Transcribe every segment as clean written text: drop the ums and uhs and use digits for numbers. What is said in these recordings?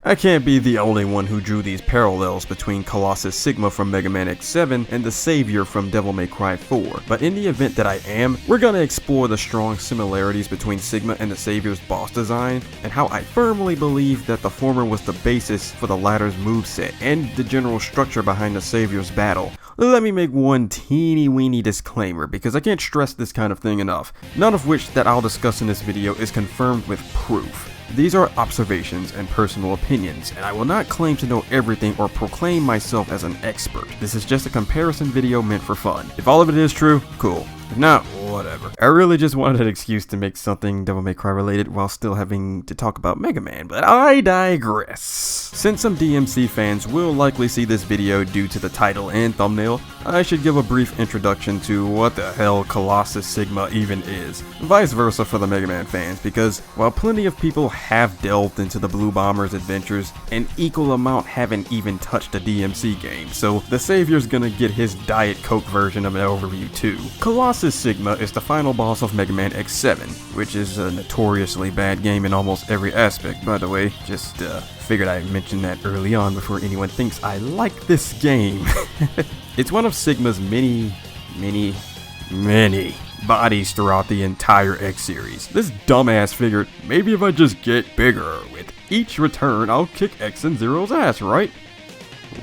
I can't be the only one who drew these parallels between Colossus Sigma from Mega Man X7 and the Savior from Devil May Cry 4, but in the event that I am, we're gonna explore the strong similarities between Sigma and the Savior's boss design, and how I firmly believe that the former was the basis for the latter's moveset, and the general structure behind the Savior's battle. Let me make one teeny weeny disclaimer, because I can't stress this kind of thing enough, none of which that I'll discuss in this video is confirmed with proof. These are observations and personal opinions, and I will not claim to know everything or proclaim myself as an expert. This is just a comparison video meant for fun. If all of it is true, cool. If not, whatever. I really just wanted an excuse to make something Devil May Cry related while still having to talk about Mega Man, but I digress. Since some DMC fans will likely see this video due to the title and thumbnail, I should give a brief introduction to what the hell Colossus Sigma even is. Vice versa for the Mega Man fans, because while plenty of people have delved into the Blue Bomber's adventures, an equal amount haven't even touched a DMC game, so the Savior's gonna get his Diet Coke version of an overview too. Colossus Sigma is the final boss of Mega Man X7, which is a notoriously bad game in almost every aspect, by the way. Just figured I'd mention that early on before anyone thinks I like this game. It's one of Sigma's many bodies throughout the entire X series. This dumbass figured, maybe if I just get bigger, with each return I'll kick X and Zero's ass, right?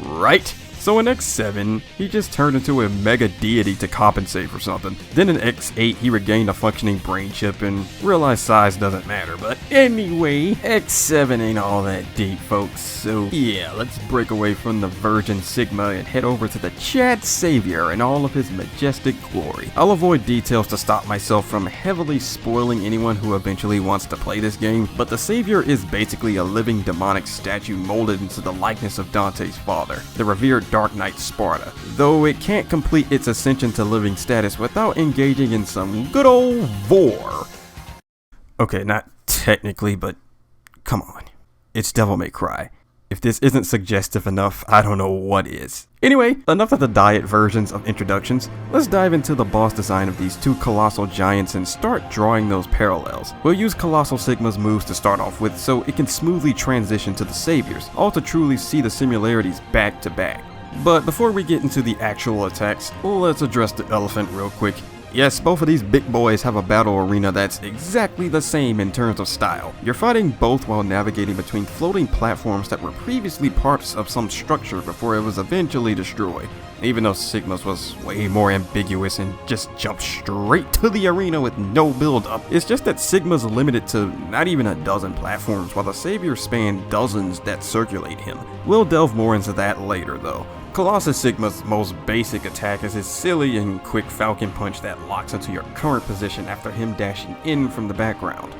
Right? So in X7, he just turned into a mega deity to compensate for something. Then in X8, he regained a functioning brain chip and realized size doesn't matter. But anyway, X7 ain't all that deep, folks. So yeah, let's break away from the Virgin Sigma and head over to the Chad Savior in all of his majestic glory. I'll avoid details to stop myself from heavily spoiling anyone who eventually wants to play this game, but the Savior is basically a living demonic statue molded into the likeness of Dante's father, the revered Dark Knight Sparta, though it can't complete its ascension to living status without engaging in some good old vor. Okay, not technically, but come on. It's Devil May Cry. If this isn't suggestive enough, I don't know what is. Anyway, enough of the diet versions of introductions. Let's dive into the boss design of these two colossal giants and start drawing those parallels. We'll use Colossal Sigma's moves to start off with so it can smoothly transition to the Savior's, all to truly see the similarities back to back. But before we get into the actual attacks, let's address the elephant real quick. Yes, both of these big boys have a battle arena that's exactly the same in terms of style. You're fighting both while navigating between floating platforms that were previously parts of some structure before it was eventually destroyed. Even though Sigma's was way more ambiguous and just jumped straight to the arena with no build up, it's just that Sigma's limited to not even a dozen platforms while the Savior spanned dozens that circulate him. We'll delve more into that later though. Colossus Sigma's most basic attack is his silly and quick Falcon Punch that locks into your current position after him dashing in from the background.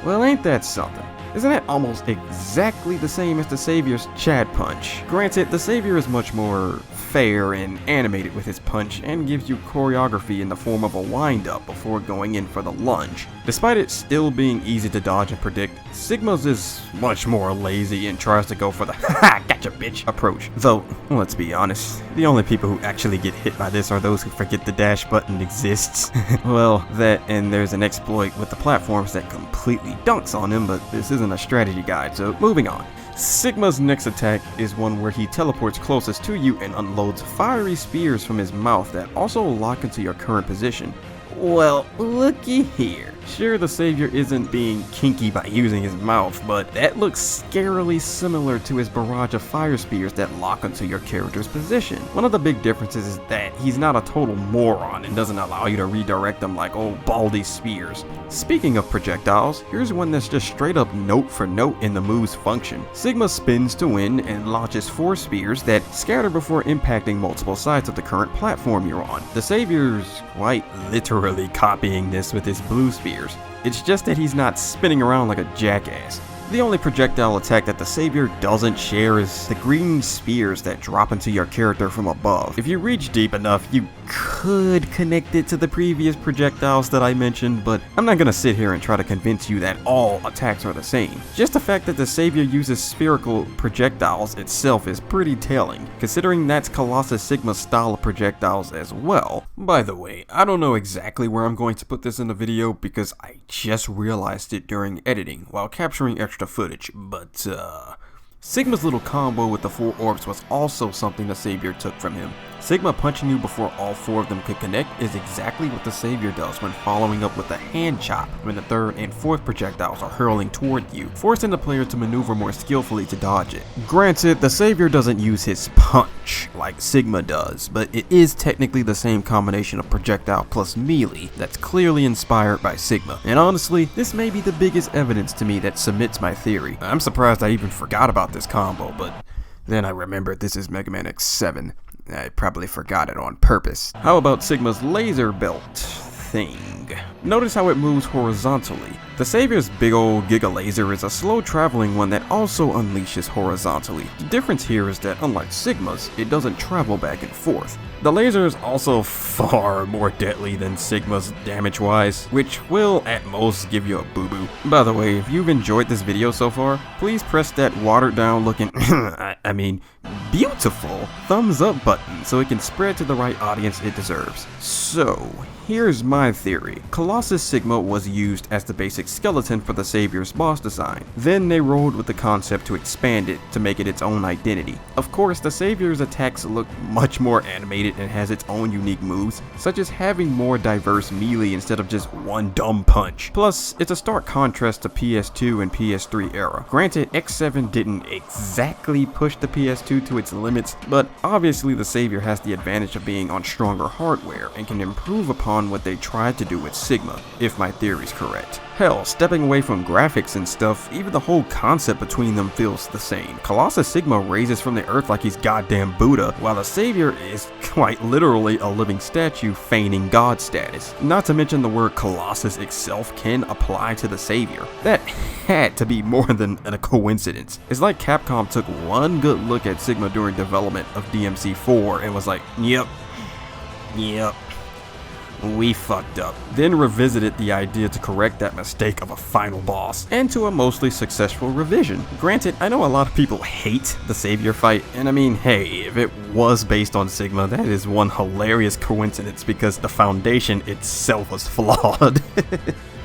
Well, ain't that something? Isn't that almost exactly the same as the Savior's Chad Punch? Granted, the Savior is much more fair and animated with his punch and gives you choreography in the form of a wind-up before going in for the lunge. Despite it still being easy to dodge and predict, Sigma's is much more lazy and tries to go for the "ha, gotcha bitch" approach. Though, let's be honest, the only people who actually get hit by this are those who forget the dash button exists. Well, that and there's an exploit with the platforms that completely dunks on him, but this isn't a strategy guide, so moving on. Sigma's next attack is one where he teleports closest to you and unloads fiery spears from his mouth that also lock into your current position. Well, looky here. Sure, the Savior isn't being kinky by using his mouth, but that looks scarily similar to his barrage of fire spears that lock onto your character's position. One of the big differences is that he's not a total moron and doesn't allow you to redirect them like old baldy spears. Speaking of projectiles, here's one that's just straight up note for note in the move's function. Sigma spins to win and launches 4 spears that scatter before impacting multiple sides of the current platform you're on. The Savior's quite literally copying this with his blue spears. It's just that he's not spinning around like a jackass. The only projectile attack that the Savior doesn't share is the green spears that drop into your character from above. If you reach deep enough, you could connect it to the previous projectiles that I mentioned, but I'm not gonna sit here and try to convince you that all attacks are the same. Just the fact that the Savior uses spherical projectiles itself is pretty telling, considering that's Colossus Sigma's style of projectiles as well. By the way, I don't know exactly where I'm going to put this in the video because I just realized it during editing while capturing extra extra footage, but Sigma's little combo with the 4 orbs was also something the Savior took from him. Sigma punching you before all 4 of them could connect is exactly what the Savior does when following up with a hand chop when the 3rd and 4th projectiles are hurling toward you, forcing the player to maneuver more skillfully to dodge it. Granted, the Savior doesn't use his punch like Sigma does, but it is technically the same combination of projectile plus melee that's clearly inspired by Sigma. And honestly, this may be the biggest evidence to me that cements my theory. I'm surprised I even forgot about this combo, but then I remembered this is Mega Man X7. I probably forgot it on purpose. How about Sigma's laser belt thing? Notice how it moves horizontally. The Savior's big old Giga Laser is a slow traveling one that also unleashes horizontally. The difference here is that unlike Sigma's, it doesn't travel back and forth. The laser is also far more deadly than Sigma's damage-wise, which will at most give you a boo-boo. By the way, if you've enjoyed this video so far, please press that watered down looking, I mean, beautiful thumbs up button so it can spread to the right audience it deserves. So, here's my theory. Colossus Sigma was used as the basic skeleton for the Savior's boss design. Then they rolled with the concept to expand it to make it its own identity. Of course, the Savior's attacks look much more animated and has its own unique moves, such as having more diverse melee instead of just one dumb punch. Plus, it's a stark contrast to PS2 and PS3 era. Granted, X7 didn't exactly push the PS2 to its limits, but obviously the Savior has the advantage of being on stronger hardware and can improve upon what they tried to do with Sigma, if my theory's correct. Hell, stepping away from graphics and stuff, even the whole concept between them feels the same. Colossus Sigma raises from the earth like he's goddamn Buddha, while the Savior is quite literally a living statue feigning god status. Not to mention the word Colossus itself can apply to the Savior. That had to be more than a coincidence. It's like Capcom took one good look at Sigma during development of DMC4 and was like, yep, we fucked up. Then revisited the idea to correct that mistake of a final boss, and to a mostly successful revision. Granted, I know a lot of people hate the Savior fight, and I mean, hey, if it was based on Sigma, that is one hilarious coincidence because the foundation itself was flawed.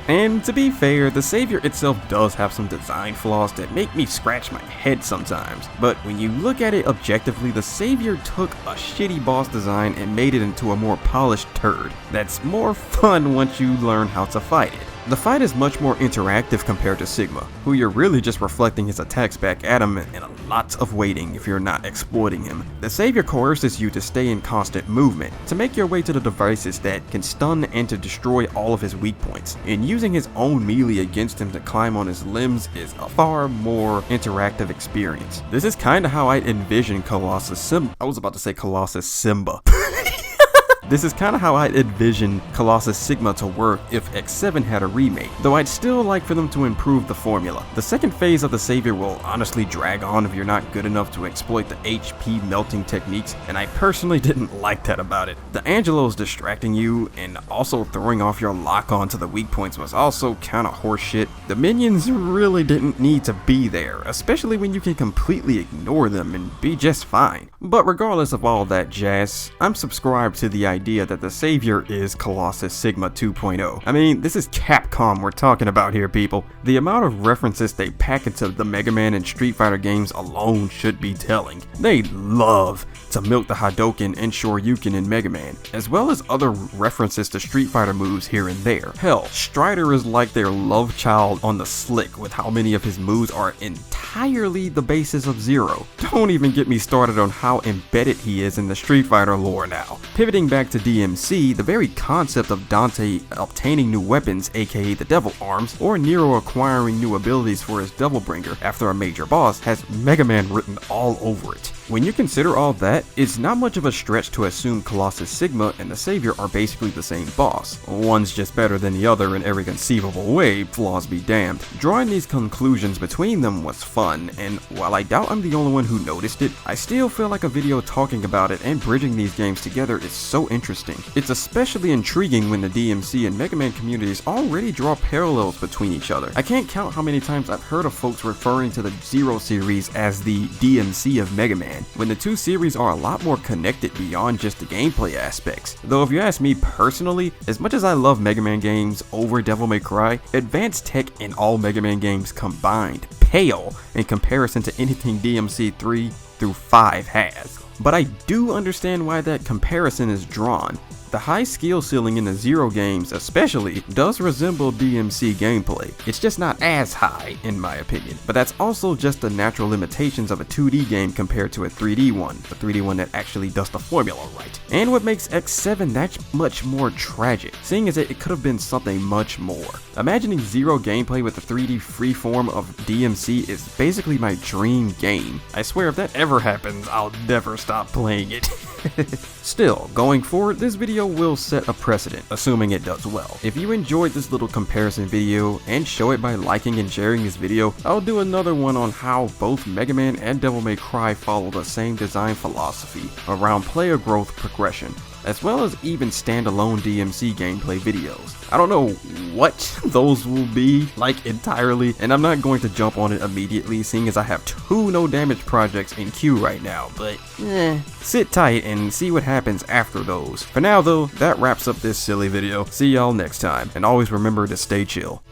And to be fair, the Savior itself does have some design flaws that make me scratch my head sometimes. But when you look at it objectively, the Savior took a shitty boss design and made it into a more polished turd that's more fun once you learn how to fight it. The fight is much more interactive compared to Sigma, who you're really just reflecting his attacks back at him and a lot of waiting if you're not exploiting him. The Savior coerces you to stay in constant movement, to make your way to the devices that can stun and to destroy all of his weak points, and using his own melee against him to climb on his limbs is a far more interactive experience. This is kinda how I envision Colossus Simba. I was about to say Colossus Simba. This is kinda how I'd envision Colossus Sigma to work if X7 had a remake, though I'd still like for them to improve the formula. The second phase of the Savior will honestly drag on if you're not good enough to exploit the HP melting techniques, and I personally didn't like that about it. The Angelos distracting you and also throwing off your lock on to the weak points was also kinda horseshit. The minions really didn't need to be there, especially when you can completely ignore them and be just fine. But regardless of all that jazz, I'm subscribed to the idea that the Savior is Colossus Sigma 2.0. I mean, this is Capcom we're talking about here, people. The amount of references they pack into the Mega Man and Street Fighter games alone should be telling. They love to milk the Hadouken and Shoryuken in Mega Man, as well as other references to Street Fighter moves here and there. Hell, Strider is like their love child on the slick with how many of his moves are entirely the basis of Zero. Don't even get me started on how embedded he is in the Street Fighter lore now. Pivoting back to DMC, the very concept of Dante obtaining new weapons, aka the Devil Arms, or Nero acquiring new abilities for his Devil Bringer after a major boss has Mega Man written all over it. When you consider all that, it's not much of a stretch to assume Colossus Sigma and the Savior are basically the same boss. One's just better than the other in every conceivable way, flaws be damned. Drawing these conclusions between them was fun, and while I doubt I'm the only one who noticed it, I still feel like a video talking about it and bridging these games together is so interesting. It's especially intriguing when the DMC and Mega Man communities already draw parallels between each other. I can't count how many times I've heard of folks referring to the Zero series as the DMC of Mega Man. Man, when the two series are a lot more connected beyond just the gameplay aspects. Though if you ask me personally, as much as I love Mega Man games over Devil May Cry, advanced tech in all Mega Man games combined pale in comparison to anything DMC 3 through 5 has. But I do understand why that comparison is drawn. The high skill ceiling in the Zero games especially does resemble DMC gameplay. It's just not as high in my opinion, but that's also just the natural limitations of a 2D game compared to a 3D one, the 3D one that actually does the formula right. And what makes X7 that much more tragic, seeing as it could have been something much more. Imagining Zero gameplay with the 3D freeform of DMC is basically my dream game. I swear if that ever happens, I'll never stop playing it. Still, going forward, this video will set a precedent, assuming it does well. If you enjoyed this little comparison video and show it by liking and sharing this video, I'll do another one on how both Mega Man and Devil May Cry follow the same design philosophy around player growth progression, as well as even standalone DMC gameplay videos. I don't know what those will be like entirely, and I'm not going to jump on it immediately seeing as I have 2 no damage projects in queue right now, but sit tight and see what happens after those. For now though, that wraps up this silly video. See y'all next time, and always remember to stay chill.